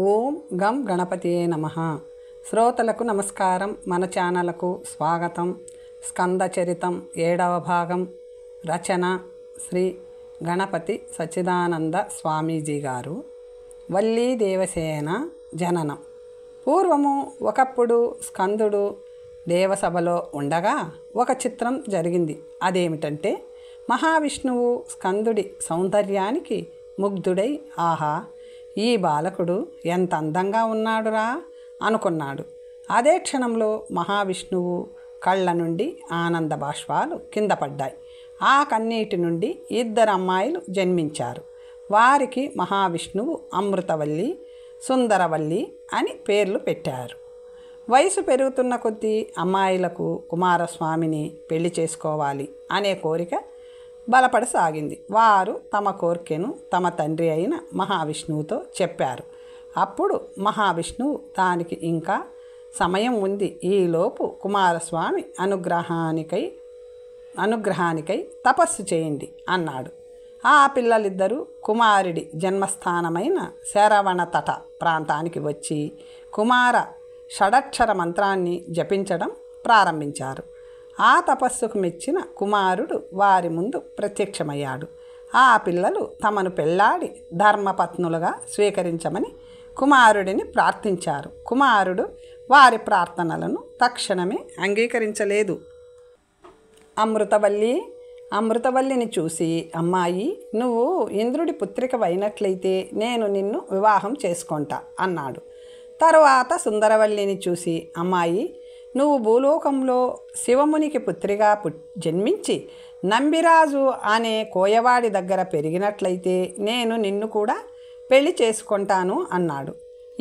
ఓం గం గణపతియే నమః. శ్రోతలకు నమస్కారం. మన ఛానల్కు స్వాగతం. స్కంద చరితం 7వ భాగం. రచన శ్రీ గణపతి సచ్చిదానంద స్వామీజీ గారు. వల్లీ దేవసేన జననం. పూర్వము ఒకప్పుడు స్కందుడు దేవసభలో ఉండగా ఒక చిత్రం జరిగింది. అదేమిటంటే, మహావిష్ణువు స్కందుడి సౌందర్యానికి ముగ్ధుడై, ఆహా, ఈ బాలకుడు ఎంత అందంగా ఉన్నాడురా అనుకున్నాడు. అదే క్షణంలో మహావిష్ణువు కళ్ళ నుండి ఆనంద బాష్పాలు కింద పడ్డాయి. ఆ కన్నీటి నుండి 2 అమ్మాయిలు జన్మించారు. వారికి మహావిష్ణువు అమృతవల్లి, సుందరవల్లి అని పేర్లు పెట్టారు. వయసు పెరుగుతున్న కొద్దీ అమ్మాయిలకు కుమారస్వామిని పెళ్లి చేసుకోవాలి అనే కోరిక బలపడసాగింది. వారు తమ కోరికను తమ తండ్రి అయిన మహావిష్ణువుతో చెప్పారు. అప్పుడు మహావిష్ణువు, దానికి ఇంకా సమయం ఉంది, ఈలోపు కుమారస్వామి అనుగ్రహానికై తపస్సు చేయండి అన్నాడు. ఆ పిల్లలిద్దరూ కుమారుడి జన్మస్థానమైన శరవణతట ప్రాంతానికి వచ్చి కుమార షడక్షర మంత్రాన్ని జపించడం ప్రారంభించారు. ఆ తపస్సుకు మెచ్చిన కుమారుడు వారి ముందు ప్రత్యక్షమయ్యాడు. ఆ పిల్లలు తమను పెళ్లాడి ధర్మపత్నులుగా స్వీకరించమని కుమారుడిని ప్రార్థించారు. కుమారుడు వారి ప్రార్థనలను తక్షణమే అంగీకరించలేదు. అమృతవల్లిని చూసి, అమ్మాయి, నువ్వు ఇంద్రుడి పుత్రికవైనట్లయితే నేను నిన్ను వివాహం చేసుకుంటా అన్నాడు. తరువాత సుందరవల్లిని చూసి, అమ్మాయి, నువ్వు భూలోకంలో శివమునికి పుత్రిగా జన్మించి నంబిరాజు అనే కోయవాడి దగ్గర పెరిగినట్లయితే నేను నిన్ను కూడా పెళ్లి చేసుకుంటాను అన్నాడు.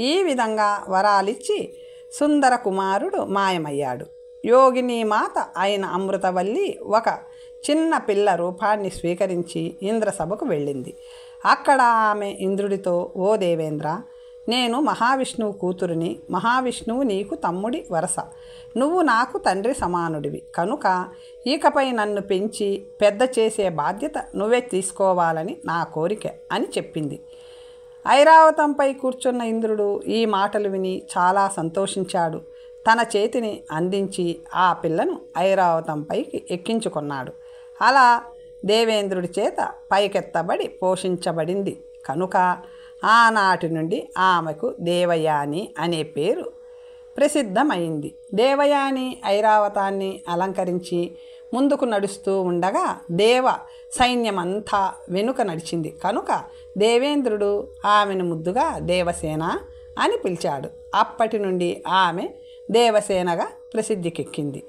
ఈ విధంగా వరాలిచ్చి సుందర కుమారుడు మాయమయ్యాడు. యోగిని మాత అయిన అమృతవల్లి ఒక చిన్న పిల్ల రూపాన్ని స్వీకరించి ఇంద్రసభకు వెళ్ళింది. అక్కడ ఆమె ఇంద్రుడితో, ఓ దేవేంద్ర, నేను మహావిష్ణువు కూతురిని. మహావిష్ణువు నీకు తమ్ముడి వరస. నువ్వు నాకు తండ్రి సమానుడివి. కనుక ఇకపై నన్ను పెంచి పెద్ద చేసే బాధ్యత నువ్వే తీసుకోవాలని నా కోరిక అని చెప్పింది. ఐరావతంపై కూర్చున్న ఇంద్రుడు ఈ మాటలు విని చాలా సంతోషించాడు. తన చేతిని అందించి ఆ పిల్లను ఐరావతంపైకి ఎక్కించుకున్నాడు. అలా దేవేంద్రుడి చేత పైకెత్తబడి పోషించబడింది. కనుక ఆనాటి నుండి ఆమెకు దేవయాని అనే పేరు ప్రసిద్ధమైంది. దేవయాని ఐరావతాన్ని అలంకరించి ముందుకు నడుస్తూ ఉండగా దేవ సైన్యమంతా వెనుక నడిచింది. కనుక దేవేంద్రుడు ఆమెను ముద్దుగా దేవసేన అని పిలిచాడు. అప్పటి నుండి ఆమె దేవసేనగా ప్రసిద్ధికెక్కింది.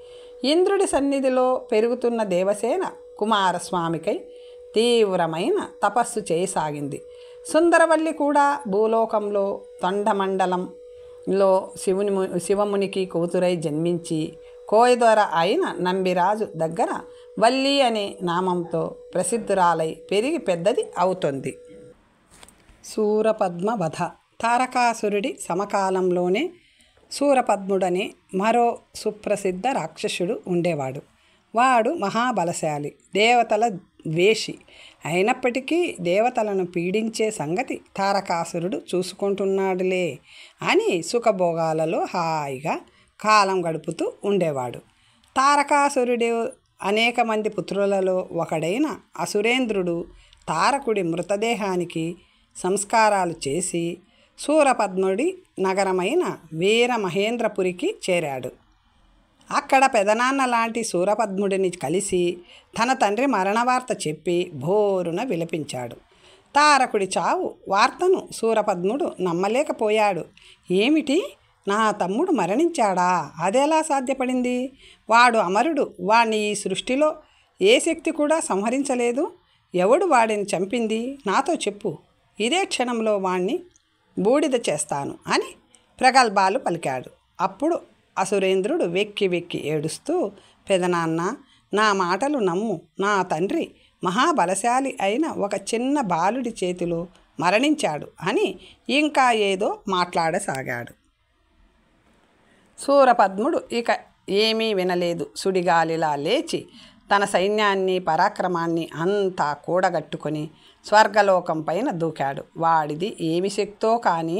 ఇంద్రుడి సన్నిధిలో పెరుగుతున్న దేవసేన కుమారస్వామికై తీవ్రమైన తపస్సు చేయసాగింది. సుందరవల్లి కూడా భూలోకంలో తొండమండలంలో శివమునికి కూతురై జన్మించి కోయదొర అయిన నంబిరాజు దగ్గర వల్లి అనే నామంతో ప్రసిద్ధురాలై పెరిగి పెద్దది అవుతుంది. శూరపద్మ వధ. తారకాసురుడి సమకాలంలోనే శూరపద్ముడనే మరో సుప్రసిద్ధ రాక్షసుడు ఉండేవాడు. వాడు మహాబలశాలి, దేవతల ద్వేషి. అయినప్పటికీ దేవతలను పీడించే సంగతి తారకాసురుడు చూసుకుంటున్నాడులే అని సుఖభోగాలలో హాయిగా కాలం గడుపుతూ ఉండేవాడు. తారకాసురుడు అనేక మంది పుత్రులలో ఒకడైన అసురేంద్రుడు తారకుడి మృతదేహానికి సంస్కారాలు చేసి శూరపద్ముడి నగరమైన వీరమహేంద్రపురికి చేరాడు. అక్కడ పెదనాన్న లాంటి శూరపద్ముడిని కలిసి తన తండ్రి మరణవార్త చెప్పి భోరున విలపించాడు. తారకుడి చావు వార్తను శూరపద్ముడు నమ్మలేకపోయాడు. ఏమిటి, నా తమ్ముడు మరణించాడా? అదెలా సాధ్యపడింది? వాడు అమరుడు. వాణ్ణి ఈ సృష్టిలో ఏ శక్తి కూడా సంహరించలేదు. ఎవడు వాడిని చంపింది? నాతో చెప్పు. ఇదే క్షణంలో వాణ్ణి బూడిద చేస్తాను అని ప్రగల్భాలు పలికాడు. అప్పుడు అసురేంద్రుడు వెక్కి వెక్కి ఏడుస్తూ, పెదనాన్న, నా మాటలు నమ్ము. నా తండ్రి మహాబలశాలి అయిన ఒక చిన్న బాలుడి చేతిలో మరణించాడు అని ఇంకా ఏదో మాట్లాడసాగాడు. శూరపద్ముడు ఇక ఏమీ వినలేదు. సుడిగాలిలా లేచి తన సైన్యాన్ని పరాక్రమాన్ని అంతా కూడగట్టుకొని స్వర్గలోకం పైన దూకాడు. వాడిది ఏమి శక్తో కానీ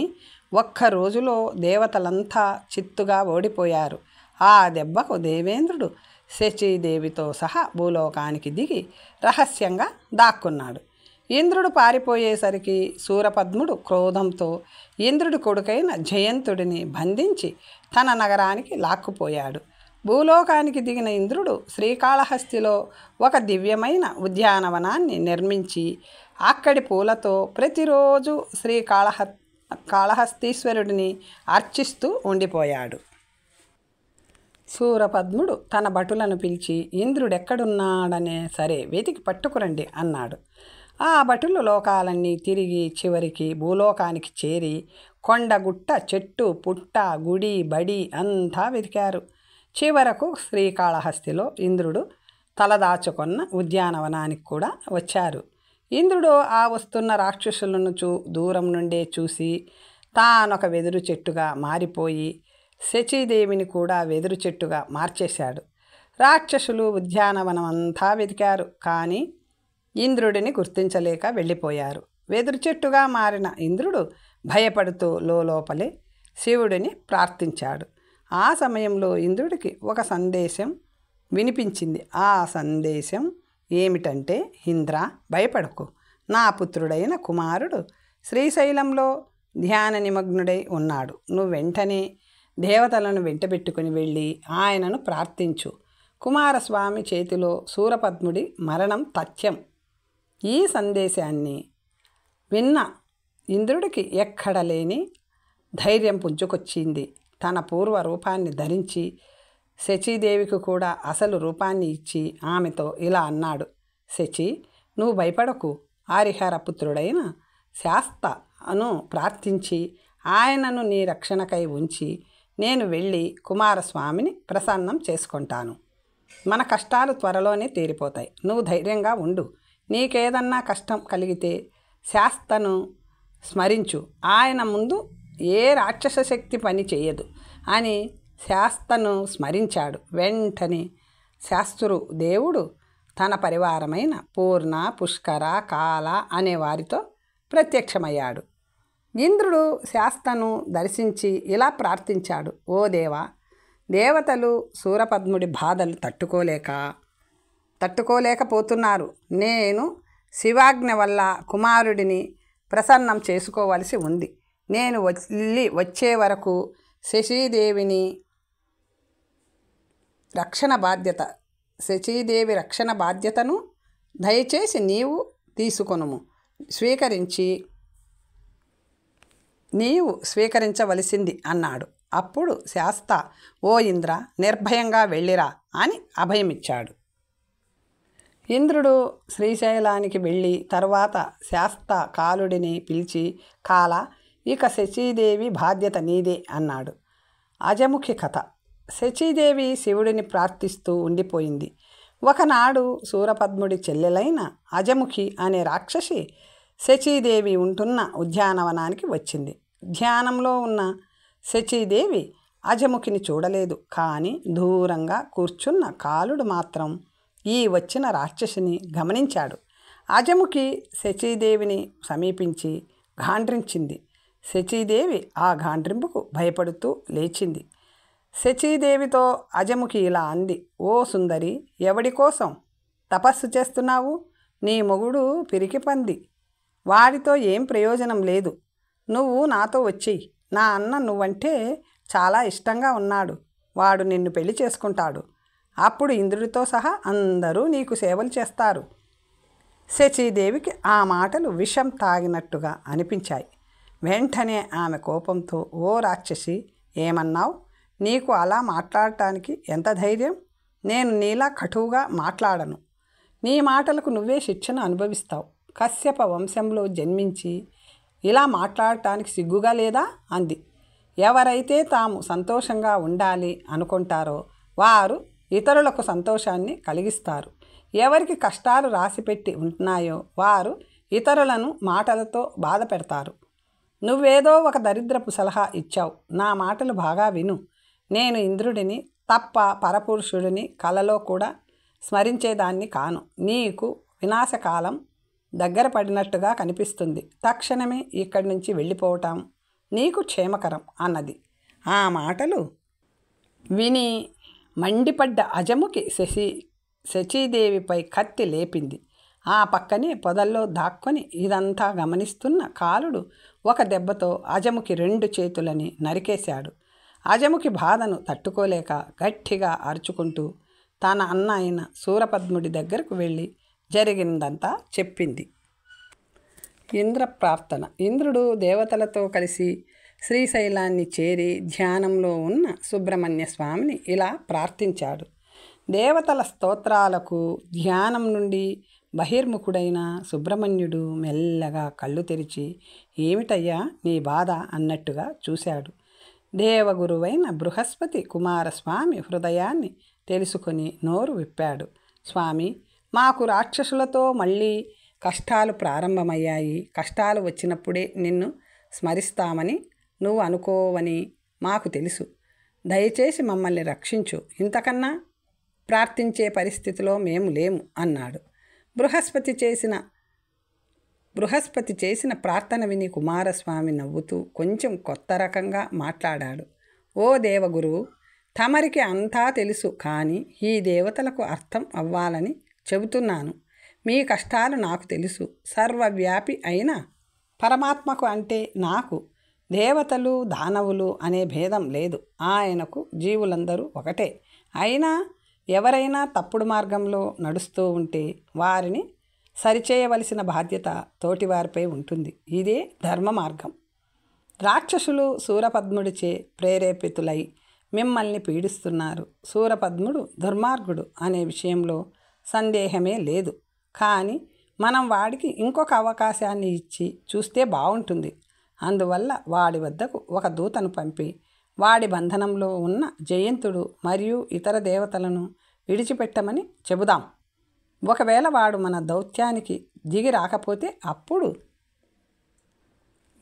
ఒక్క రోజులో దేవతలంతా చిత్తుగా ఓడిపోయారు. ఆ దెబ్బకు దేవేంద్రుడు శచీదేవితో సహా భూలోకానికి దిగి రహస్యంగా దాక్కున్నాడు. ఇంద్రుడు పారిపోయేసరికి శూరపద్ముడు క్రోధంతో ఇంద్రుడి కొడుకైన జయంతుడిని బంధించి తన నగరానికి లాక్కుపోయాడు. భూలోకానికి దిగిన ఇంద్రుడు శ్రీకాళహస్తిలో ఒక దివ్యమైన ఉద్యానవనాన్ని నిర్మించి అక్కడి పూలతో ప్రతిరోజు కాళహస్తీశ్వరుడిని అర్చిస్తూ ఉండిపోయాడు. శూరపద్ముడు తన భటులను పిలిచి ఇంద్రుడెక్కడున్నాడనే సరే వెతికి పట్టుకురండి అన్నాడు. ఆ భటులు లోకాలన్నీ తిరిగి చివరికి భూలోకానికి చేరి కొండగుట్ట, చెట్టు, పుట్ట, గుడి, బడి అంతా వెతికారు. చివరకు శ్రీకాళహస్తిలో ఇంద్రుడు తలదాచుకున్న ఉద్యానవనానికి కూడా వచ్చారు. ఇంద్రుడు ఆ వస్తున్న రాక్షసులను దూరం నుండే చూసి తానొక వెదురు చెట్టుగా మారిపోయి శచీదేవిని కూడా వెదురు చెట్టుగా మార్చేశాడు. రాక్షసులు ఉద్యానవనం అంతా వెతికారు, కానీ ఇంద్రుడిని గుర్తించలేక వెళ్ళిపోయారు. వెదురు చెట్టుగా మారిన ఇంద్రుడు భయపడుతూ లోపలే శివుడిని ప్రార్థించాడు. ఆ సమయంలో ఇంద్రుడికి ఒక సందేశం వినిపించింది. ఆ సందేశం ఏమిటంటే, ఇంద్ర, భయపడకు, నా పుత్రుడైన కుమారుడు శ్రీశైలంలో ధ్యాన నిమగ్నుడై ఉన్నాడు. నువ్వు వెంటనే దేవతలను వెంటబెట్టుకుని వెళ్ళి ఆయనను ప్రార్థించు. కుమారస్వామి చేతిలో శూరపద్ముడి మరణం తథ్యం. ఈ సందేశాన్ని విన్న ఇంద్రుడికి ఎక్కడ లేని ధైర్యం పుంజుకొచ్చింది. తన పూర్వ రూపాన్ని ధరించి శచీదేవికి కూడా అసలు రూపాన్ని ఇచ్చి ఆమెతో ఇలా అన్నాడు. శచి, నువ్వు భయపడకు. హరిహర పుత్రుడైన శాస్తను ప్రార్థించి ఆయనను నీ రక్షణకై ఉంచి నేను వెళ్ళి కుమారస్వామిని ప్రసన్నం చేసుకుంటాను. మన కష్టాలు త్వరలోనే తీరిపోతాయి. నువ్వు ధైర్యంగా ఉండు. నీకేదన్నా కష్టం కలిగితే శాస్తను స్మరించు. ఆయన ముందు ఏ రాక్షస శక్తి పని చేయదు అని శాస్తను స్మరించాడు. వెంటనే శాస్త్రు దేవుడు తన పరివారమైన పూర్ణ, పుష్కర, కాల అనే వారితో ప్రత్యక్షమయ్యాడు. ఇంద్రుడు శాస్తను దర్శించి ఇలా ప్రార్థించాడు. ఓ దేవా, దేవతలు శూరపద్ముడి బాధలు తట్టుకోలేకపోతున్నారు. నేను శివాజ్ఞ వల్ల కుమారుడిని ప్రసన్నం చేసుకోవలసి ఉంది. నేను వచ్చే వరకు శచీదేవి రక్షణ బాధ్యతను దయచేసి నీవు తీసుకొనుము. నీవు స్వీకరించవలసింది అన్నాడు. అప్పుడు శాస్త, ఓ ఇంద్ర, నిర్భయంగా వెళ్ళిరా అని అభయమిచ్చాడు. ఇంద్రుడు శ్రీశైలానికి వెళ్ళి తరువాత శాస్త కాలుడిని పిలిచి, కాల, ఇక శచీదేవి బాధ్యత నీదే అన్నాడు. అజముఖి కథ. శచీదేవి శివుడిని ప్రార్థిస్తూ ఉండిపోయింది. ఒకనాడు శూరపద్ముడి చెల్లెలైన అజముఖి అనే రాక్షసి శచీదేవి ఉంటున్న ఉద్యానవనానికి వచ్చింది. ధ్యానంలో ఉన్న శచీదేవి అజముఖిని చూడలేదు. కానీ దూరంగా కూర్చున్న కాలుడు మాత్రం ఈ వచ్చిన రాక్షసిని గమనించాడు. అజముఖి శచీదేవిని సమీపించి గాండ్రించింది. శచీదేవి ఆ గాండ్రింపుకు భయపడుతూ లేచింది. శచీదేవితో అజముఖి ఇలా అంది. ఓ సుందరి, ఎవడి కోసం తపస్సు చేస్తున్నావు? నీ మొగుడు పిరికిపంది. వాడితో ఏం ప్రయోజనం లేదు. నువ్వు నాతో వచ్చేయి. నా అన్న నువ్వంటే చాలా ఇష్టంగా ఉన్నాడు. వాడు నిన్ను పెళ్లి చేసుకుంటాడు. అప్పుడు ఇంద్రుడితో సహా అందరూ నీకు సేవలు చేస్తారు. శచీదేవికి ఆ మాటలు విషం తాగినట్టుగా అనిపించాయి. వెంటనే ఆమె కోపంతో, ఓ రాక్షసి, ఏమన్నావు? నీకు అలా మాట్లాడటానికి ఎంత ధైర్యం? నేను నీలా కటువుగా మాట్లాడను. నీ మాటలకు నువ్వే శిక్షను అనుభవిస్తావు. కశ్యప వంశంలో జన్మించి ఇలా మాట్లాడటానికి సిగ్గుగా లేదా అంది. ఎవరైతే తాము సంతోషంగా ఉండాలి అనుకుంటారో వారు ఇతరులకు సంతోషాన్ని కలిగిస్తారు. ఎవరికి కష్టాలు రాసిపెట్టి ఉంటున్నాయో వారు ఇతరులను మాటలతో బాధ పెడతారు. నువ్వేదో ఒక దరిద్రపు సలహా ఇచ్చావు. నా మాటలు బాగా విను. నేను ఇంద్రుడిని తప్ప పరపురుషుడిని కలలో కూడా స్మరించేదాన్ని కాను. నీకు వినాశకాలం దగ్గర పడినట్టుగా కనిపిస్తుంది. తక్షణమే ఇక్కడి నుంచి వెళ్ళిపోవటం నీకు క్షేమకరం అన్నది. ఆ మాటలు విని మండిపడ్డ అజముకి శచీదేవిపై కత్తి లేపింది. ఆ పక్కనే పొదల్లో దాక్కొని ఇదంతా గమనిస్తున్న కాలుడు ఒక దెబ్బతో అజముకి 2 చేతులని నరికేశాడు. అజముకి బాధను తట్టుకోలేక గట్టిగా అరుచుకుంటూ తన అన్న అయిన శూరపద్ముడి దగ్గరకు వెళ్ళి జరిగిందంతా చెప్పింది. ఇంద్ర ప్రార్థన. ఇంద్రుడు దేవతలతో కలిసి శ్రీశైలాన్ని చేరి ధ్యానంలో ఉన్న సుబ్రహ్మణ్య స్వామిని ఇలా ప్రార్థించాడు. దేవతల స్తోత్రాలకు ధ్యానం నుండి బహిర్ముఖుడైన సుబ్రహ్మణ్యుడు మెల్లగా కళ్ళు తెరిచి ఏమిటయ్యా నీ బాధ అన్నట్టుగా చూశాడు. దేవగురువైన బృహస్పతి కుమారస్వామి హృదయాన్ని తెలుసుకొని నోరు విప్పాడు. స్వామి, మాకు రాక్షసులతో మళ్ళీ కష్టాలు ప్రారంభమయ్యాయి. కష్టాలు వచ్చినప్పుడే నిన్ను స్మరిస్తామని నువ్వు అనుకోవని మాకు తెలుసు. దయచేసి మమ్మల్ని రక్షించు. ఇంతకన్నా ప్రార్థించే పరిస్థితిలో మేము లేము అన్నాడు. బృహస్పతి చేసిన ప్రార్థన విని కుమారస్వామి నవ్వుతూ కొంచెం కొత్త రకంగా మాట్లాడాడు. ఓ దేవగురు, తమరికి అంతా తెలుసు, కానీ ఈ దేవతలకు అర్థం అవ్వాలని చెబుతున్నాను. మీ కష్టాలు నాకు తెలుసు. సర్వవ్యాపి అయిన పరమాత్మకు అంటే నాకు దేవతలు దానవులు అనే భేదం లేదు. ఆయనకు జీవులందరూ ఒకటే. అయినా ఎవరైనా తప్పుడు మార్గంలో నడుస్తూ ఉంటే వారిని సరిచేయవలసిన బాధ్యత తోటివారిపై ఉంటుంది. ఇదే ధర్మ మార్గం. రాక్షసులు శూరపద్ముడిచే ప్రేరేపితులై మిమ్మల్ని పీడిస్తున్నారు. శూరపద్ముడు దుర్మార్గుడు అనే విషయంలో సందేహమే లేదు. కానీ మనం వాడికి ఇంకొక అవకాశాన్ని ఇచ్చి చూస్తే బాగుంటుంది. అందువల్ల వాడి వద్దకు ఒక దూతను పంపి వాడి బంధనంలో ఉన్న జయంతుడు మరియు ఇతర దేవతలను విడిచిపెట్టమని చెబుదాం. ఒకవేళ వాడు మన దౌత్యానికి దిగి రాకపోతే అప్పుడు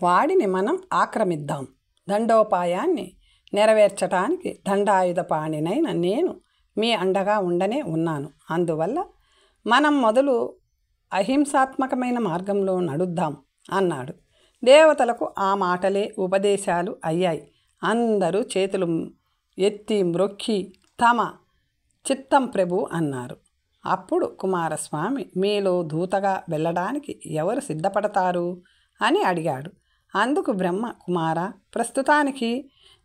వాడిని మనం ఆక్రమిద్దాం. దండోపాయాన్ని నెరవేర్చటానికి దండాయుధపాణినైన నేను మీ అండగా ఉండనే ఉన్నాను. అందువల్ల మనం మొదలు అహింసాత్మకమైన మార్గంలో నడుద్దాం అన్నాడు. దేవతలకు ఆ మాటలే ఉపదేశాలు అయ్యాయి. అందరూ చేతులు ఎత్తి మ్రొక్కి తమ చిత్తం ప్రభు అన్నారు. అప్పుడు కుమారస్వామి మీలో దూతగా వెళ్ళడానికి ఎవరు సిద్ధపడతారు అని అడిగాడు. అందుకు బ్రహ్మ, కుమార, ప్రస్తుతానికి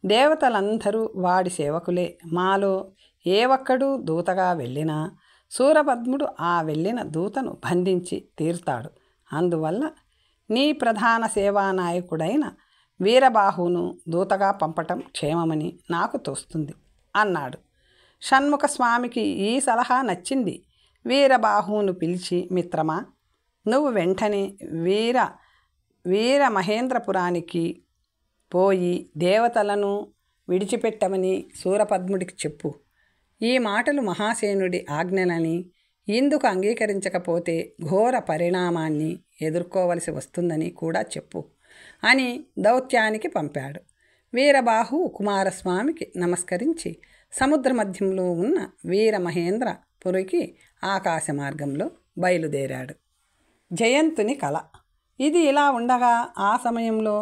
దేవతలందరూ వాడి సేవకులే. మాలో ఏ ఒక్కడూ దూతగా వెళ్ళినా శూరపద్ముడు ఆ వెళ్ళిన దూతను బంధించి తీరుతాడు. అందువల్ల నీ ప్రధాన సేవానాయకుడైన వీరబాహువును దూతగా పంపటం క్షేమమని నాకు తోస్తుంది అన్నాడు. షణ్ముఖ స్వామికి ఈ సలహా నచ్చింది. వీరబాహువును పిలిచి, మిత్రమా, నువ్వు వెంటనే వీరమహేంద్రపురానికి పోయి దేవతలను విడిచిపెట్టమని శూరపద్ముడికి చెప్పు. ఈ మాటలు మహాసేనుడి ఆజ్ఞలని, ఇందుకు అంగీకరించకపోతే ఘోర పరిణామాన్ని ఎదుర్కోవలసి వస్తుందని కూడా చెప్పు అని దౌత్యానికి పంపాడు. వీరబాహు కుమారస్వామికి నమస్కరించి సముద్ర మధ్యంలో ఉన్న వీరమహేంద్రపురికి ఆకాశ మార్గంలో బయలుదేరాడు. జయంతుని కళ. ఇది ఇలా ఉండగా ఆ సమయంలో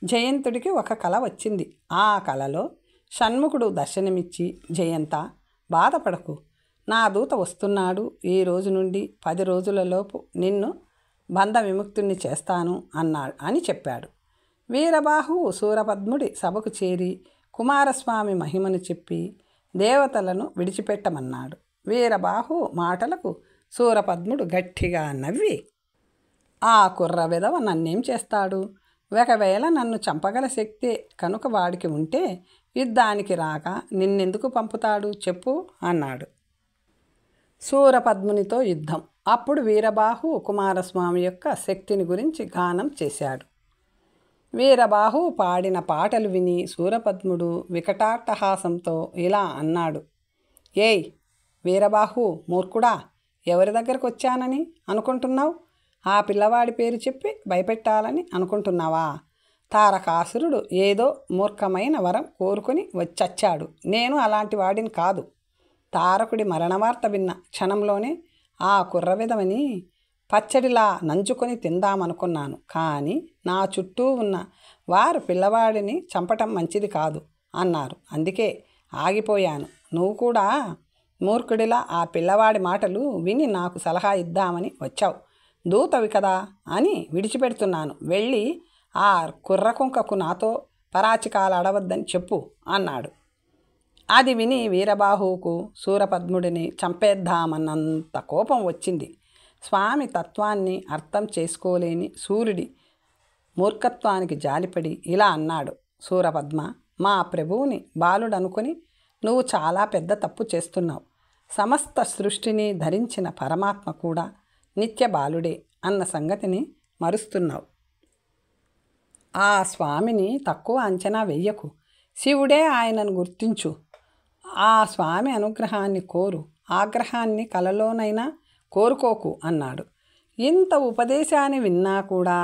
జయంతుడికి ఒక కళ వచ్చింది. ఆ కళలో షణ్ముఖుడు దర్శనమిచ్చి, జయంత, బాధపడకు, నా దూత వస్తున్నాడు. ఈ రోజు నుండి 10 రోజులలోపు నిన్ను బంధ విముక్తుణ్ణి చేస్తాను అని చెప్పాడు. వీరబాహు శూరపద్ముడి సభకు చేరి కుమారస్వామి మహిమను చెప్పి దేవతలను విడిచిపెట్టమన్నాడు. వీరబాహు మాటలకు శూరపద్ముడు గట్టిగా నవ్వి, ఆ కుర్ర విధవ నన్నేం చేస్తాడు? ఒకవేళ నన్ను చంపగల శక్తి కనుక వాడికి ఉంటే యుద్ధానికి రాక నిన్నెందుకు పంపుతాడు చెప్పు అన్నాడు. శూరపద్మునితో యుద్ధం. అప్పుడు వీరబాహు కుమారస్వామి యొక్క శక్తిని గురించి గానం చేశాడు. వీరబాహు పాడిన పాటలు విని శూరపద్ముడు వికటాట్టహాసంతో ఇలా అన్నాడు. ఏయ్ వీరబాహు, మూర్ఖుడా, ఎవరి దగ్గరకు వచ్చానని అనుకుంటున్నావు? ఆ పిల్లవాడి పేరు చెప్పి భయపెట్టాలని అనుకుంటున్నావా? తారకాసురుడు ఏదో మూర్ఖమైన వరం కోరుకొని వచ్చాడు. నేను అలాంటి వాడిని కాదు. తారకుడి మరణవార్త విన్న క్షణంలోనే ఆ కుర్రవిధమని పచ్చడిలా నంచుకొని తిందామనుకున్నాను. కానీ నా చుట్టూ ఉన్న వారు పిల్లవాడిని చంపటం మంచిది కాదు అన్నారు. అందుకే ఆగిపోయాను. నువ్వు కూడా మూర్ఖుడిలా ఆ పిల్లవాడి మాటలు విని నాకు సలహా ఇద్దామని వచ్చావు. దూతవి కదా అని విడిచిపెడుతున్నాను. వెళ్ళి ఆ కుర్రకుంకకు నాతో పరాచికాలు అడవద్దని చెప్పు అన్నాడు. అది విని వీరబాహువుకు శూరపద్ముడిని చంపేద్దామన్నంత కోపం వచ్చింది. స్వామి తత్వాన్ని అర్థం చేసుకోలేని సూర్యుడి మూర్ఖత్వానికి జాలిపడి ఇలా అన్నాడు. శూరపద్మ, మా ప్రభువుని బాలుడనుకొని నువ్వు చాలా పెద్ద తప్పు చేస్తున్నావు. సమస్త సృష్టిని ధరించిన పరమాత్మ కూడా నిత్య బాలుడే అన్న సంగతిని మరుస్తున్నావు. ఆ స్వామిని తక్కువ అంచనా వెయ్యకు. శివుడే ఆయనను గుర్తించు. ఆ స్వామి అనుగ్రహాన్ని కోరు, ఆగ్రహాన్ని కలలోనైనా కోరుకోకు అన్నాడు. ఇంత ఉపదేశాన్ని విన్నా కూడా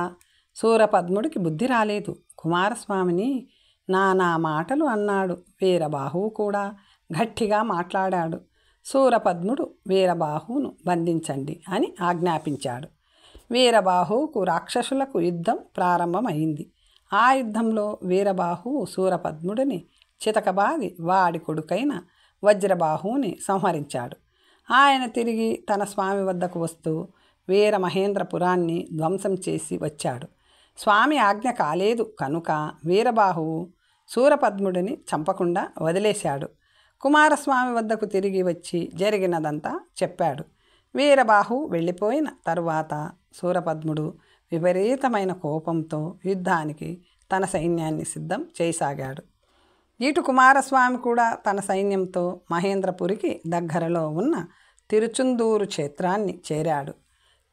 శూరపద్ముడికి బుద్ధి రాలేదు. కుమారస్వామిని నానా మాటలు అన్నాడు. వీరబాహువు కూడా గట్టిగా మాట్లాడాడు. శూరపద్ముడు వీరబాహువును బంధించండి అని ఆజ్ఞాపించాడు. వీరబాహువుకు రాక్షసులకు యుద్ధం ప్రారంభమైంది. ఆ యుద్ధంలో వీరబాహువు శూరపద్ముడిని చితకబాది వాడి కొడుకైన వజ్రబాహువుని సంహరించాడు. ఆయన తిరిగి తన స్వామి వద్దకు వస్తూ వీరమహేంద్రపురాన్ని ధ్వంసం చేసి వచ్చాడు. స్వామి ఆజ్ఞ కాలేదు కనుక వీరబాహువు శూరపద్ముడిని చంపకుండా వదిలేశాడు. కుమారస్వామి వద్దకు తిరిగి వచ్చి జరిగినదంతా చెప్పాడు. వీరబాహువు వెళ్ళిపోయిన తరువాత శూరపద్ముడు విపరీతమైన కోపంతో యుద్ధానికి తన సైన్యాన్ని సిద్ధం చేయసాగాడు. ఇటు కుమారస్వామి కూడా తన సైన్యంతో మహేంద్రపురికి దగ్గరలో ఉన్న తిరుచందూరు క్షేత్రాన్ని చేరాడు.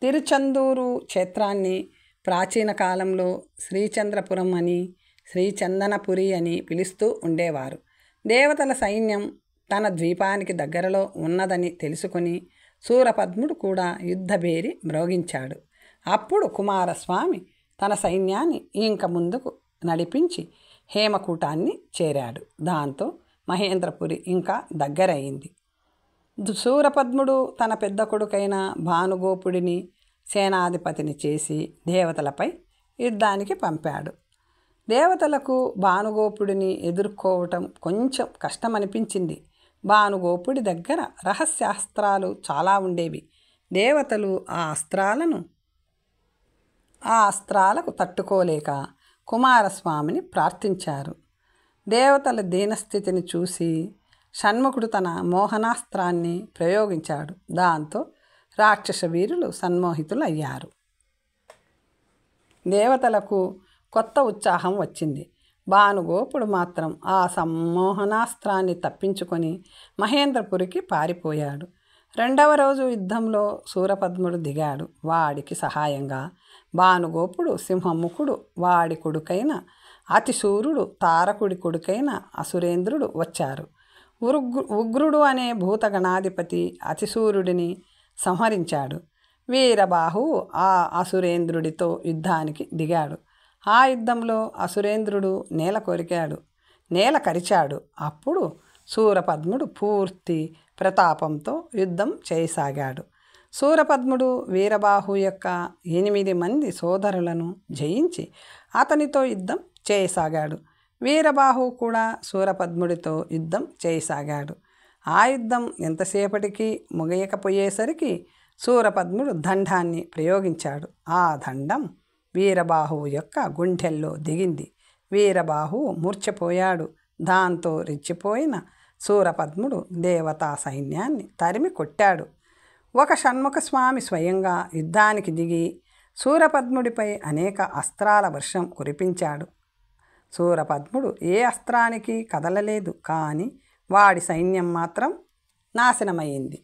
తిరుచందూరు క్షేత్రాన్ని ప్రాచీన కాలంలో శ్రీచంద్రపురం అని, శ్రీచందనపురి అని పిలుస్తూ ఉండేవారు. దేవతల సైన్యం తన ద్వీపానికి దగ్గరలో ఉన్నదని తెలుసుకుని శూరపద్ముడు కూడా యుద్ధభేరి మ్రోగించాడు. అప్పుడు కుమారస్వామి తన సైన్యాన్ని ఇంక ముందుకు నడిపించి హేమకూటాన్ని చేరాడు. దాంతో మహేంద్రపురి ఇంకా దగ్గరయింది. శూరపద్ముడు తన పెద్ద కొడుకైన భానుగోపుడిని సేనాధిపతిని చేసి దేవతలపై యుద్ధానికి పంపాడు. దేవతలకు భానుగోపుడిని ఎదుర్కోవటం కొంచెం కష్టమనిపించింది. భానుగోపుడి దగ్గర రహస్యాస్త్రాలు చాలా ఉండేవి. దేవతలు ఆ అస్త్రాలకు తట్టుకోలేక కుమారస్వామిని ప్రార్థించారు. దేవతల దీనస్థితిని చూసి షణ్ముఖుడు తన మోహనాస్త్రాన్ని ప్రయోగించాడు. దాంతో రాక్షస వీరులు సన్మోహితులయ్యారు. దేవతలకు కొత్త ఉత్సాహం వచ్చింది. భానుగోపుడు మాత్రం ఆ సమ్మోహనాస్త్రాన్ని తప్పించుకొని మహేంద్రపురికి పారిపోయాడు. రెండవ రోజు యుద్ధంలో శూరపద్ముడు దిగాడు. వాడికి సహాయంగా భానుగోపుడు, సింహముఖుడు, వాడి కొడుకైన అతిశూరుడు, తారకుడి కొడుకైన అసురేంద్రుడు వచ్చారు. ఉగ్రుడు అనే భూతగణాధిపతి అతిశూరుడిని సంహరించాడు. వీరబాహువు ఆ అసురేంద్రుడితో యుద్ధానికి దిగాడు. ఆ యుద్ధంలో అసురేంద్రుడు నేల కరిచాడు. అప్పుడు శూరపద్ముడు పూర్తి ప్రతాపంతో యుద్ధం చేయసాగాడు. శూరపద్ముడు వీరబాహు యొక్క 8 మంది సోదరులను జయించి అతనితో యుద్ధం చేయసాగాడు. వీరబాహు కూడా శూరపద్ముడితో యుద్ధం చేయసాగాడు. ఆ యుద్ధం ఎంతసేపటికి ముగియకపోయేసరికి శూరపద్ముడు దండాన్ని ప్రయోగించాడు. ఆ దండం వీరబాహువు యొక్క గుండెల్లో దిగింది. వీరబాహువు మూర్ఛపోయాడు. దాంతో రెచ్చిపోయిన శూరపద్ముడు దేవతా సైన్యాన్ని తరిమి కొట్టాడు. ఒక షణ్ముఖస్వామి స్వయంగా యుద్ధానికి దిగి శూరపద్ముడిపై అనేక అస్త్రాల వర్షం కురిపించాడు. శూరపద్ముడు ఏ అస్త్రానికి కదలలేదు, కానీ వాడి సైన్యం మాత్రం నాశనమైంది.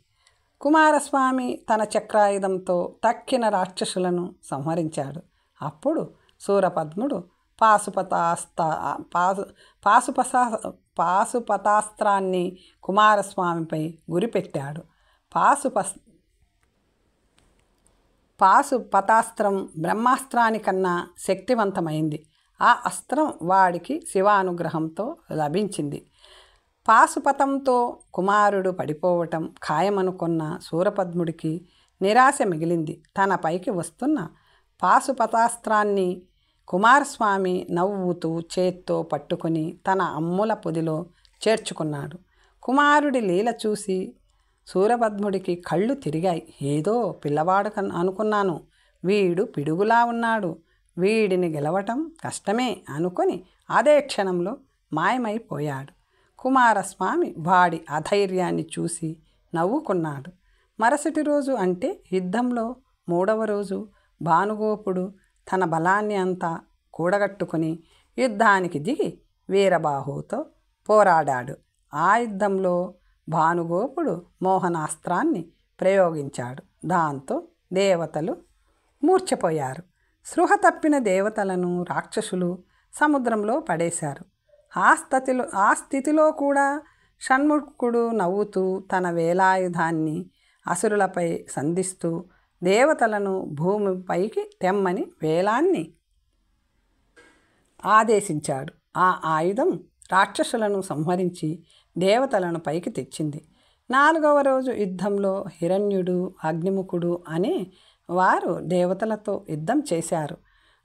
కుమారస్వామి తన చక్రాయుధంతో తక్కిన రాక్షసులను సంహరించాడు. అప్పుడు శూరపద్ముడు పాశుపతాస్త్రాన్ని కుమారస్వామిపై గురిపెట్టాడు. పాశుపతాస్త్రం బ్రహ్మాస్త్రానికన్నా శక్తివంతమైంది. ఆ అస్త్రం వాడికి శివానుగ్రహంతో లభించింది. పాశుపతంతో కుమారుడు పడిపోవటం ఖాయమనుకున్న శూరపద్ముడికి నిరాశ మిగిలింది. తన పైకి వస్తున్న పాశుపతాస్త్రాన్ని కుమారస్వామి నవ్వుతూ చేత్తో పట్టుకొని తన అమ్ముల పొదిలో చేర్చుకున్నాడు. కుమారుడి లీల చూసి సూరపద్ముడికి కళ్ళు తిరిగాయి. ఏదో పిల్లవాడు అనుకున్నాను, వీడు పిడుగులా ఉన్నాడు, వీడిని గెలవటం కష్టమే అనుకొని అదే క్షణంలో మాయమైపోయాడు. కుమారస్వామి వాడి అధైర్యాన్ని చూసి నవ్వుకున్నాడు. మరుసటి రోజు అంటే యుద్ధంలో 3వ రోజు భానుగోపుడు తన బలాన్ని అంతా కూడగట్టుకుని యుద్ధానికి దిగి వీరబాహువుతో పోరాడాడు. ఆ యుద్ధంలో భానుగోపుడు మోహనాస్త్రాన్ని ప్రయోగించాడు. దాంతో దేవతలు మూర్ఛపోయారు. స్పృహ తప్పిన దేవతలను రాక్షసులు సముద్రంలో పడేశారు. ఆ స్థితిలో కూడా షణ్ముఖుడు నవ్వుతూ తన వేలాయుధాన్ని అసురులపై సంధిస్తూ దేవతలను భూమిపైకి తెమ్మని వేలాన్ని ఆదేశించాడు. ఆ ఆయుధం రాక్షసులను సంహరించి దేవతలను పైకి తెచ్చింది. 4వ రోజు యుద్ధంలో హిరణ్యుడు, అగ్నిముఖుడు అనే వారు దేవతలతో యుద్ధం చేశారు.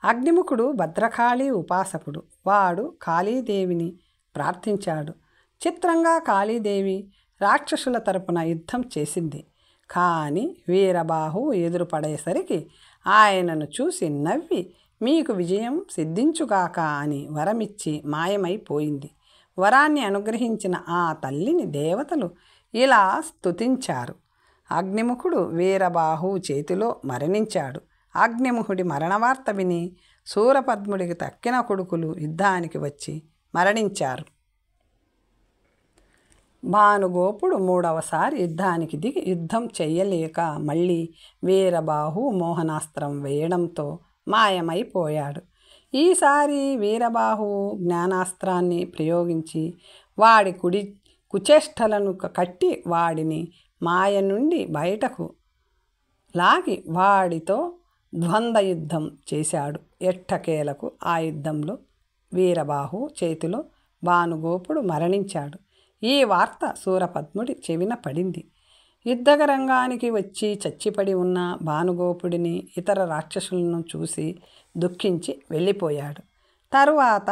అగ్నిముఖుడు భద్రకాళి ఉపాసకుడు. వాడు కాళీదేవిని ప్రార్థించాడు. చిత్రంగా కాళీదేవి రాక్షసుల తరపున యుద్ధం చేసింది. కానీ వీరబాహు ఎదురుపడేసరికి ఆయనను చూసి నవ్వి మీకు విజయం సిద్ధించుగాక అని వరమిచ్చి మాయమైపోయింది. వరాన్ని అనుగ్రహించిన ఆ తల్లిని దేవతలు ఇలా స్తుతించారు. అగ్నిముఖుడు వీరబాహు చేతిలో మరణించాడు. అగ్నిముఖుడి మరణవార్త విని సూరపద్ముడికి తక్కిన కొడుకులు యుద్ధానికి వచ్చి మరణించారు. భానుగోపుడు 3వసారి యుద్ధానికి దిగి యుద్ధం చెయ్యలేక మళ్ళీ వీరబాహు మోహనాస్త్రం వేయడంతో మాయమైపోయాడు. ఈసారి వీరబాహువు జ్ఞానాస్త్రాన్ని ప్రయోగించి వాడి కుచేష్టలను కట్టి వాడిని మాయ నుండి బయటకు లాగి వాడితో ద్వంద్వ యుద్ధం చేశాడు. ఎట్టకేలకు ఆ యుద్ధంలో వీరబాహు చేతిలో భానుగోపుడు మరణించాడు. ఈ వార్త సూరపద్ముడి చెవిన పడింది. యుద్ధరంగానికి వచ్చి చచ్చిపడి ఉన్న భానుగోపుడిని ఇతర రాక్షసులను చూసి దుఃఖించి వెళ్ళిపోయాడు. తరువాత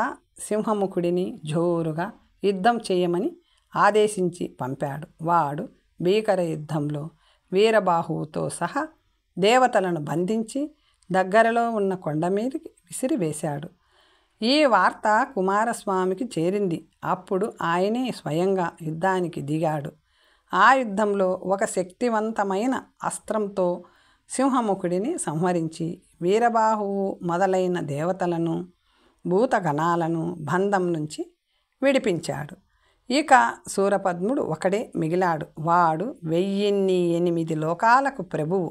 సింహముఖుడిని జోరుగా యుద్ధం చేయమని ఆదేశించి పంపాడు. వాడు భీకర యుద్ధంలో వీరబాహువుతో సహా దేవతలను బంధించి దగ్గరలో ఉన్న కొండ మీదకి విసిరివేశాడు. ఈ వార్త కుమారస్వామికి చేరింది. అప్పుడు ఆయనే స్వయంగా యుద్ధానికి దిగాడు. ఆ యుద్ధంలో ఒక శక్తివంతమైన అస్త్రంతో సింహముఖుడిని సంహరించి వీరబాహువు మొదలైన దేవతలను భూతగణాలను బంధం నుంచి విడిపించాడు. ఇక సూరపద్ముడు ఒకడే మిగిలాడు. వాడు 1008 లోకాలకు ప్రభువు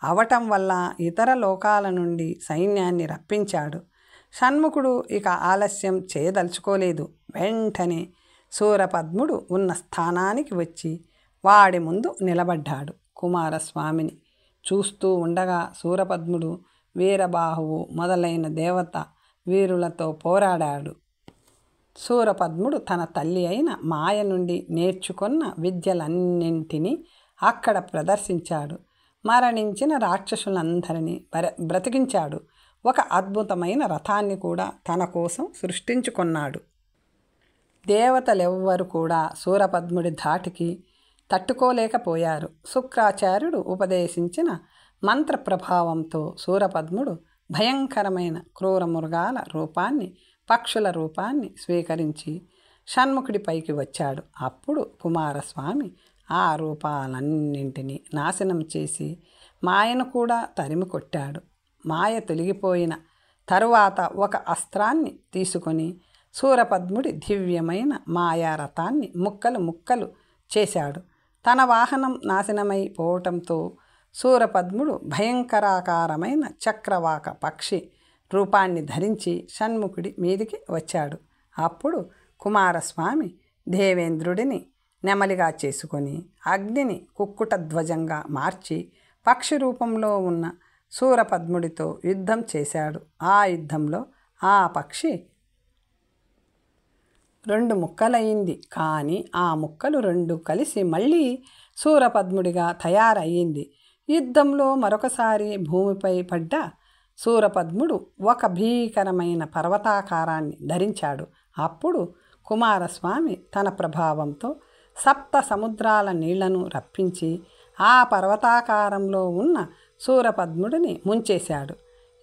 అవటం వల్ల ఇతర లోకాల నుండి సైన్యాన్ని రప్పించాడు. షణ్ముఖుడు ఇక ఆలస్యం చేయదలుచుకోలేదు. వెంటనే సూరపద్ముడు ఉన్న స్థానానికి వచ్చి వాడి ముందు నిలబడ్డాడు. కుమారస్వామిని చూస్తూ ఉండగా సూరపద్ముడు వీరబాహువు మొదలైన దేవత వీరులతో పోరాడాడు. సూరపద్ముడు తన తల్లి అయిన మాయ నుండి నేర్చుకున్న విద్యలన్నింటినీ అక్కడ ప్రదర్శించాడు. మరణించిన రాక్షసులందరినీ బ్రతికించాడు. ఒక అద్భుతమైన రథాన్ని కూడా తన కోసం సృష్టించుకున్నాడు. దేవతలెవ్వరు కూడా సూరపద్ముడి ధాటికి తట్టుకోలేకపోయారు. శుక్రాచార్యుడు ఉపదేశించిన మంత్ర ప్రభావంతో సూరపద్ముడు భయంకరమైన క్రూర మృగాల రూపాన్ని, పక్షుల రూపాన్ని స్వీకరించి షణ్ముఖుడిపైకి వచ్చాడు. అప్పుడు కుమారస్వామి ఆ రూపాలన్నింటినీ నాశనం చేసి మాయను కూడా తరిమి కొట్టాడు. మాయ తొలగిపోయిన తరువాత ఒక అస్త్రాన్ని తీసుకొని సూరపద్ముడి దివ్యమైన మాయారథాన్ని ముక్కలు ముక్కలు చేశాడు. తన వాహనం నాశనమై పోవటంతో సూరపద్ముడు భయంకరాకారమైన చక్రవాక పక్షి రూపాన్ని ధరించి షణ్ముఖుడి మీదికి వచ్చాడు. అప్పుడు కుమారస్వామి దేవేంద్రుడిని నెమలిగా చేసుకొని అగ్నిని కుక్కుట ధ్వజంగా మార్చి పక్షి రూపంలో ఉన్న సూరపద్ముడితో యుద్ధం చేశాడు. ఆ యుద్ధంలో ఆ పక్షి 2 ముక్కలయ్యింది. కానీ ఆ ముక్కలు 2 కలిసి మళ్ళీ సూరపద్ముడిగా తయారయ్యింది. యుద్ధంలో మరొకసారి భూమిపై పడ్డ సూరపద్ముడు ఒక భీకరమైన పర్వతాకారాన్ని ధరించాడు. అప్పుడు కుమారస్వామి తన ప్రభావంతో సప్త సముద్రాల నీళ్లను రప్పించి ఆ పర్వతాకారంలో ఉన్న సూరపద్ముడిని ముంచేశాడు.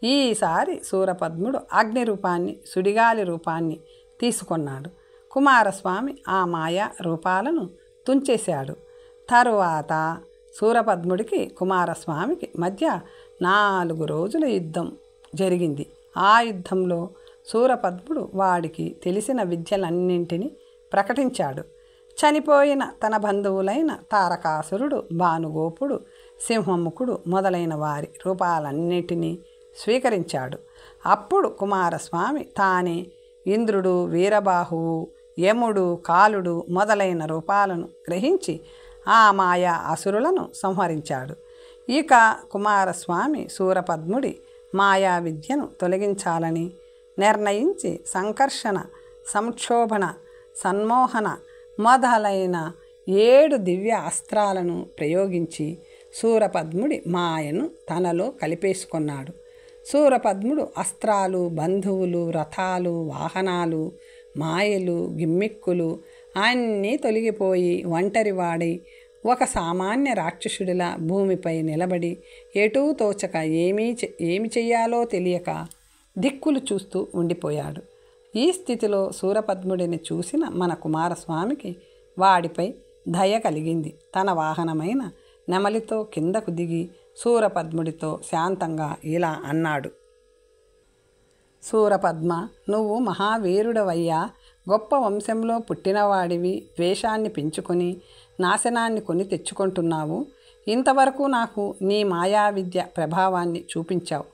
ఈసారి సూరపద్ముడు అగ్ని రూపాన్ని, సుడిగాలి రూపాన్ని తీసుకున్నాడు. కుమారస్వామి ఆ మాయా రూపాలను తుంచేశాడు. తరువాత సూరపద్ముడికి కుమారస్వామికి మధ్య 4 రోజుల యుద్ధం జరిగింది. ఆ యుద్ధంలో సూరపద్ముడు వాడికి తెలిసిన విద్యలన్నింటినీ ప్రకటించాడు. చనిపోయిన తన బంధువులైన తారకాసురుడు, భానుగోపుడు, సింహముఖుడు మొదలైన వారి రూపాలన్నిటినీ స్వీకరించాడు. అప్పుడు కుమారస్వామి తానే ఇంద్రుడు, వీరబాహువు, యముడు, కాలుడు మొదలైన రూపాలను గ్రహించి ఆ మాయా అసురులను సంహరించాడు. ఇక కుమారస్వామి సూరపద్ముడి మాయా విద్యను తొలగించాలని నిర్ణయించి సంకర్షణ, సంక్షోభణ, సన్మోహన మొదలైన 7 దివ్య అస్త్రాలను ప్రయోగించి సూరపద్ముడి మాయను తనలో కలిపేసుకున్నాడు. సూరపద్ముడు అస్త్రాలు, బంధువులు, రథాలు, వాహనాలు, మాయలు, గిమ్మిక్కులు అన్నీ తొలగిపోయి ఒంటరివాడై ఒక సామాన్య రాక్షసుడిలా భూమిపై నిలబడి ఎటూ తోచక ఏమి చెయ్యాలో తెలియక దిక్కులు చూస్తూ ఉండిపోయాడు. ఈ స్థితిలో సూరపద్ముడిని చూసిన మన కుమారస్వామికి వాడిపై దయ కలిగింది. తన వాహనమైన నెమలితో కిందకు దిగి సూరపద్ముడితో శాంతంగా ఇలా అన్నాడు: సూరపద్మ, నువ్వు మహావీరుడవయ్యా, గొప్ప వంశంలో పుట్టినవాడివి. ద్వేషాన్ని పెంచుకొని నాశనాన్ని కొని తెచ్చుకుంటున్నావు. ఇంతవరకు నాకు నీ మాయా విద్య ప్రభావాన్ని చూపించావు.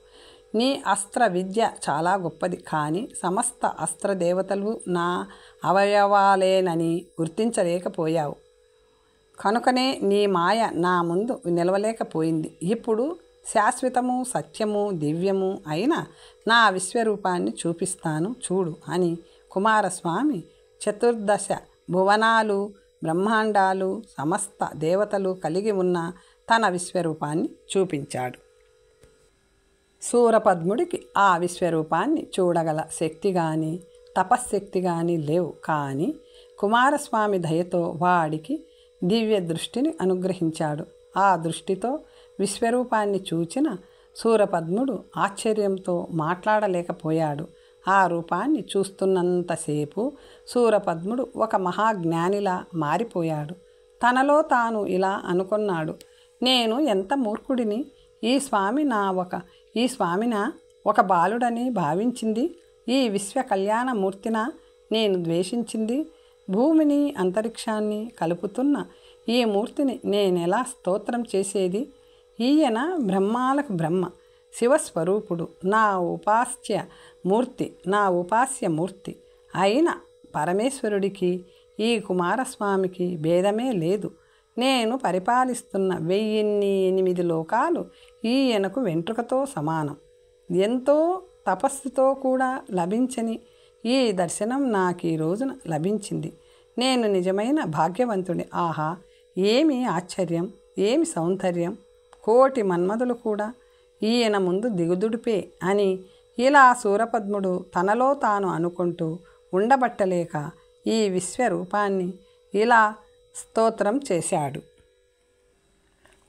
నీ అస్త్ర విద్య చాలా గొప్పది. కానీ సమస్త అస్త్ర దేవతలు నా అవయవాలేనని గుర్తించలేకపోయావు. కనుకనే నీ మాయ నా ముందు నిలవలేకపోయింది. ఇప్పుడు శాశ్వతము, సత్యము, దివ్యము అయిన నా విశ్వరూపాన్ని చూపిస్తాను చూడు అని కుమారస్వామి చతుర్దశ భువనాలు, బ్రహ్మాండాలు, సమస్త దేవతలు కలిగి ఉన్న తన విశ్వరూపాన్ని చూపించాడు. సూరపద్ముడికి ఆ విశ్వరూపాన్ని చూడగల శక్తి కానీ తపశ్శక్తి కానీ లేవు. కానీ కుమారస్వామి దయతో వాడికి దివ్య దృష్టిని అనుగ్రహించాడు. ఆ దృష్టితో విశ్వరూపాన్ని చూచిన సూరపద్ముడు ఆశ్చర్యంతో మాట్లాడలేకపోయాడు. ఆ రూపాన్ని చూస్తున్నంతసేపు సూరపద్ముడు ఒక మహాజ్ఞానిలా మారిపోయాడు. తనలో తాను ఇలా అనుకున్నాడు: నేను ఎంత మూర్ఖుడిని! ఈ స్వామినా ఒక బాలుడని భావించింది. ఈ విశ్వ కళ్యాణమూర్తినా నేను ద్వేషించింది. భూమిని, అంతరిక్షాన్ని కలుపుతున్న ఈ మూర్తిని నేనెలా స్తోత్రం చేసేది? ఈయన బ్రహ్మాలకు బ్రహ్మ, శివస్వరూపుడు, నా ఉపాస్య మూర్తి అయిన పరమేశ్వరుడికి ఈ కుమారస్వామికి భేదమే లేదు. నేను పరిపాలిస్తున్న 1008 లోకాలు ఈయనకు వెంట్రుకతో సమానం. ఎంతో తపస్సుతో కూడా లభించని ఈ దర్శనం నాకు ఈ రోజున లభించింది. నేను నిజమైన భాగ్యవంతుడి. ఆహా, ఏమి ఆశ్చర్యం, ఏమి సౌందర్యం! కోటి మన్మధులు కూడా ఈయన ముందు దిగుదుడిపే అని ఇలా సూరపద్ముడు తనలో తాను అనుకుంటూ ఉండబట్టలేక ఈ విశ్వరూపాన్ని ఇలా స్తోత్రం చేశాడు: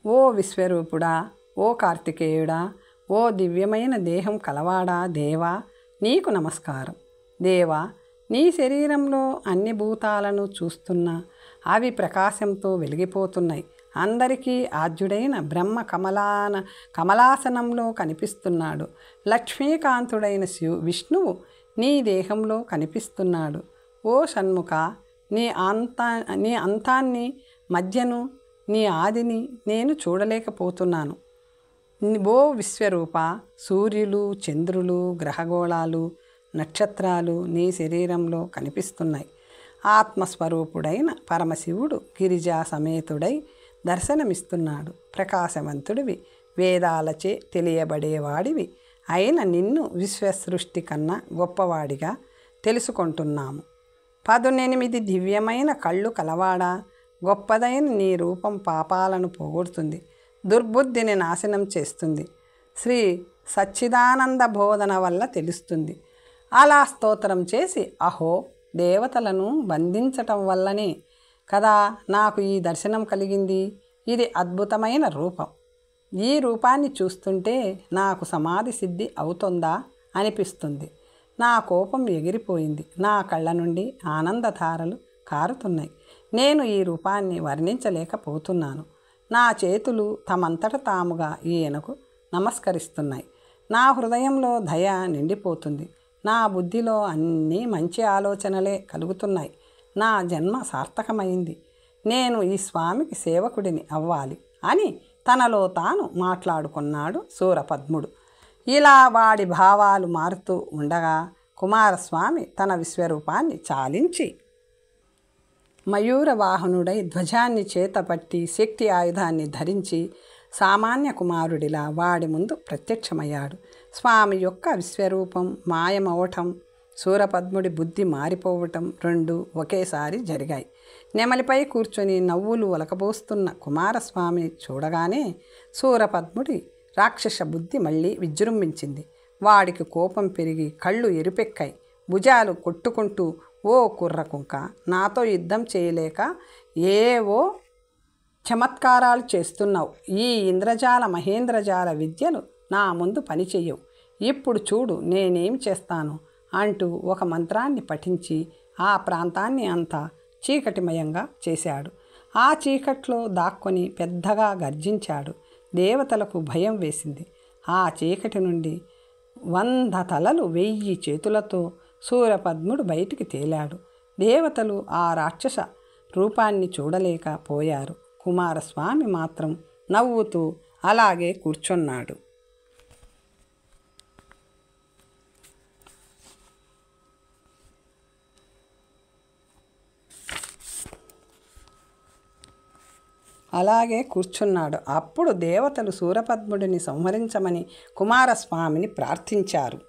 ఓ విశ్వరూపుడా, ఓ కార్తికేయుడా, ఓ దివ్యమైన దేహం కలవాడా దేవా, నీకు నమస్కారం. దేవా, నీ శరీరంలో అన్ని భూతాలను చూస్తున్నా అవి ప్రకాశంతో వెలిగిపోతున్నాయి. అందరికీ ఆద్యుడైన బ్రహ్మ కమలాసనంలో కనిపిస్తున్నాడు. లక్ష్మీకాంతుడైన విష్ణువు నీ దేహంలో కనిపిస్తున్నాడు. ఓ షణ్ముఖ, నీ అంతాన్ని, మధ్యను, నీ ఆదిని నేను చూడలేకపోతున్నాను. ఓ విశ్వరూప, సూర్యులు, చంద్రులు, గ్రహగోళాలు, నక్షత్రాలు నీ శరీరంలో కనిపిస్తున్నాయి. ఆత్మస్వరూపుడైన పరమశివుడు గిరిజా సమేతుడై దర్శనమిస్తున్నాడు. ప్రకాశవంతుడివి, వేదాలచే తెలియబడేవాడివి అయిన నిన్ను విశ్వసృష్టి కన్నా గొప్పవాడిగా తెలుసుకుంటున్నాము. 18 దివ్యమైన కళ్ళు కలవాడా, గొప్పదైన నీ రూపం పాపాలను పోగొడుతుంది, దుర్బుద్ధిని నాశనం చేస్తుంది. శ్రీ సచ్చిదానంద బోధన వల్ల తెలుస్తుంది. అలా స్తోత్రం చేసి అహో దేవతలను బంధించటం వల్లనే కదా నాకు ఈ దర్శనం కలిగింది. ఇది అద్భుతమైన రూపం. ఈ రూపాన్ని చూస్తుంటే నాకు సమాధి సిద్ధి అవుతుందా అనిపిస్తుంది. నా కోపం ఎగిరిపోయింది. నా కళ్ళ నుండి ఆనందధారలు కారుతున్నాయి. నేను ఈ రూపాన్ని వర్ణించలేకపోతున్నాను. నా చేతులు తమంతట తాముగా ఈయనకు నమస్కరిస్తున్నాయి. నా హృదయంలో దయ నిండిపోతుంది. నా బుద్ధిలో అన్నీ మంచి ఆలోచనలే కలుగుతున్నాయి. నా జన్మ సార్థకమైంది. నేను ఈ స్వామికి సేవకుడిని అవ్వాలి అని తనలో తాను మాట్లాడుకున్నాడు శూరపద్ముడు. ఇలా వాడి భావాలు మారుతూ ఉండగా కుమారస్వామి తన విశ్వరూపాన్ని చాలించి మయూరవాహనుడై ధ్వజాన్ని చేతపట్టి శక్తి ఆయుధాన్ని ధరించి సామాన్య కుమారుడిలా వాడి ముందు ప్రత్యక్షమయ్యాడు. స్వామి యొక్క విశ్వరూపం మాయమవటం, శూరపద్ముడి బుద్ధి మారిపోవటం రెండూ ఒకేసారి జరిగాయి. నెమలిపై కూర్చొని నవ్వులు ఒలకబోస్తున్న కుమారస్వామిని చూడగానే శూరపద్ముడి రాక్షస బుద్ధి మళ్ళీ విజృంభించింది. వాడికి కోపం పెరిగి కళ్ళు ఎరుపెక్కాయి. భుజాలు కొట్టుకుంటూ, ఓ కుర్రకుంక, నాతో యుద్ధం చేయలేక ఏవో చమత్కారాలు చేస్తున్నావు. ఈ ఇంద్రజాల మహేంద్రజాల విద్యలు నా ముందు పనిచెయ్యవు. ఇప్పుడు చూడు నేనేం చేస్తాను అంటూ ఒక మంత్రాన్ని పఠించి ఆ ప్రాంతాన్ని అంతా చీకటిమయంగా చేశాడు. ఆ చీకట్లో దాక్కొని పెద్దగా గర్జించాడు. దేవతలకు భయం వేసింది. ఆ చీకటి నుండి 100 తలలు 1000 చేతులతో శూరపద్ముడు బయటికి తేలాడు. దేవతలు ఆ రాక్షస రూపాన్ని చూడలేకపోయారు. కుమారస్వామి మాత్రం నవ్వుతూ అలాగే కూర్చున్నాడు. అప్పుడు దేవతలు శూరపద్ముడిని సంహరించమని కుమారస్వామిని ప్రార్థించారు.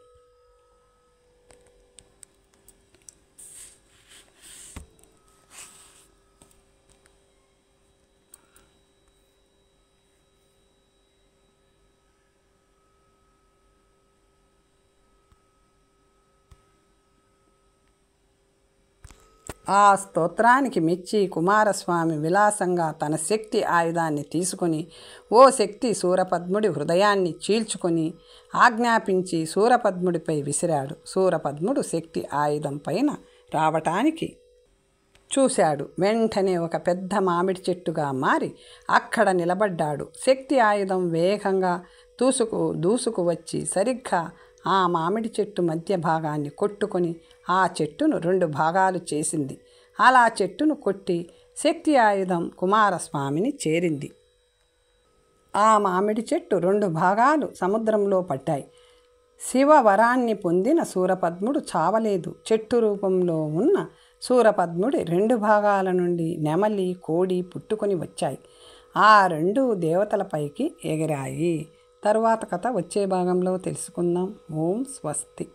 ఆ స్తోత్రానికి మెచ్చి కుమారస్వామి విలాసంగా తన శక్తి ఆయుధాన్ని తీసుకొని, ఓ శక్తి శూరపద్ముడి హృదయాన్ని చీల్చుకొని ఆజ్ఞాపించి శూరపద్ముడిపై విసిరాడు. శూరపద్ముడు శక్తి ఆయుధం పైన రావటానికి చూశాడు. వెంటనే ఒక పెద్ద మామిడి చెట్టుగా మారి అక్కడ నిలబడ్డాడు. శక్తి ఆయుధం వేగంగా దూసుకు వచ్చి సరిగ్గా ఆ మామిడి చెట్టు మధ్య భాగాన్ని కొట్టుకొని ఆ చెట్టును 2 భాగాలు చేసింది. అలా చెట్టును కొట్టి శక్తి ఆయుధం కుమారస్వామిని చేరింది. ఆ మామిడి చెట్టు 2 భాగాలు సముద్రంలో పడ్డాయి. శివవరాన్ని పొందిన శూరపద్ముడు చావలేదు. చెట్టు రూపంలో ఉన్న శూరపద్ముడి 2 భాగాల నుండి నెమలి, కోడి పుట్టుకొని వచ్చాయి. ఆ 2 దేవతలపైకి ఎగిరాయి. తరువాత కథ వచ్చే భాగంలో తెలుసుకుందాం. ఓం స్వస్తి.